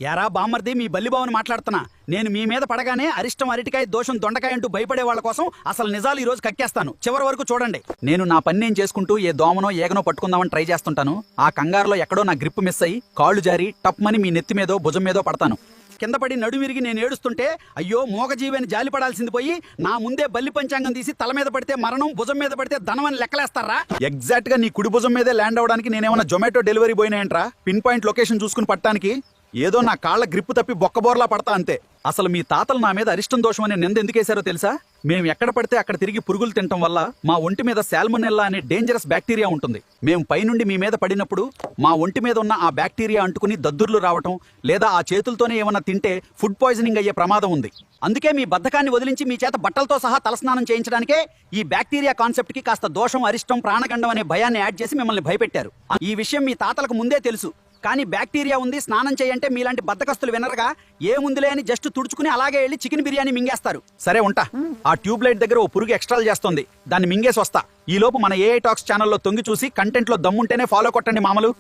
యారా బామ్మర్ది, మీ బల్లిబావుని మాట్లాడుతున్నా. నేను మీ మీద పడగానే అరిష్టం అరటికాయ దోషం దొండకాయ అంటూ భయపడే వాళ్ళ కోసం అసలు నిజాలు ఈ రోజు కక్కేస్తాను. చివరి వరకు చూడండి. నేను నా పని నేను చేసుకుంటూ ఏ దోమనో ఏగనో పట్టుకుందామని ట్రై చేస్తుంటాను. ఆ కంగారులో ఎక్కడో నా గ్రిప్ మిస్ అయ్యి కాళ్ళు జారి టప్మని మీ నెత్తి మీదో భుజం మీదో పడతాను. కింద పడి నడుమిరిగి నేను ఏడుస్తుంటే అయ్యో మోగజీవి అని జాలి పడాల్సింది పోయి నా ముందే బల్లి పంచాంగం తీసి తల మీద పడితే మరణం, భుజం మీద పడితే ధనం అని లెక్కలేస్తారా? ఎగ్జాక్ట్ గా నీ కుడి భుజం మీదే ల్యాండ్ అవడానికి నేనేమన్నా జొమాటో డెలివరీ పోయినాయంట్రా? పిన్ పాయింట్ లొకేషన్ చూసుకుని పట్టడానికి ఏదో నా కాళ్ల గ్రిప్పు తప్పి బొక్కబోర్లా పడతా అంతే. అసలు మీ తాతలు నా మీద అరిష్టం దోషం అనే నింద ఎందుకేశారో తెలుసా? మేము ఎక్కడ పడితే అక్కడ తిరిగి పురుగులు తినటం వల్ల మా ఒంటి మీద సాల్మొనెల్లా అనే డేంజరస్ బ్యాక్టీరియా ఉంటుంది. మేము పైనుండి మీ మీద పడినప్పుడు మా ఒంటి మీద ఉన్న ఆ బ్యాక్టీరియా అంటుకుని దద్దుర్లు రావటం, లేదా ఆ చేతులతోనే ఏమన్నా తింటే ఫుడ్ పాయిజనింగ్ అయ్యే ప్రమాదం ఉంది. అందుకే మీ బద్ధకాన్ని వదిలించి మీ చేత బట్టలతో సహా తలస్నానం చేయించడానికే ఈ బ్యాక్టీరియా కాన్సెప్ట్ కి కాస్త దోషం, అరిష్టం, ప్రాణగండం అనే భయాన్ని యాడ్ చేసి మిమ్మల్ని భయపెట్టారు. ఈ విషయం మీ తాతలకు ముందే తెలుసు. కానీ బ్యాక్టీరియా ఉంది, స్నానం చేయంటే మీలాంటి బద్దకస్తులు వినరుగా. ఏముందిలే అని జస్ట్ తుడుచుకుని అలాగే వెళ్ళి చికెన్ బిర్యానీ మింగేస్తారు. సరే ఉంటా. ఆ ట్యూబ్ లైట్ దగ్గర ఓ పురుగు ఎక్స్ట్రాల్ చేస్తోంది, దాన్ని మింగేసి వస్తా. ఈ లోపు మన ఏఐ టాక్స్ ఛానల్లో తొంగి చూసి కంటెంట్ లో దమ్ముంటేనే ఫాలో కొట్టండి మామలు.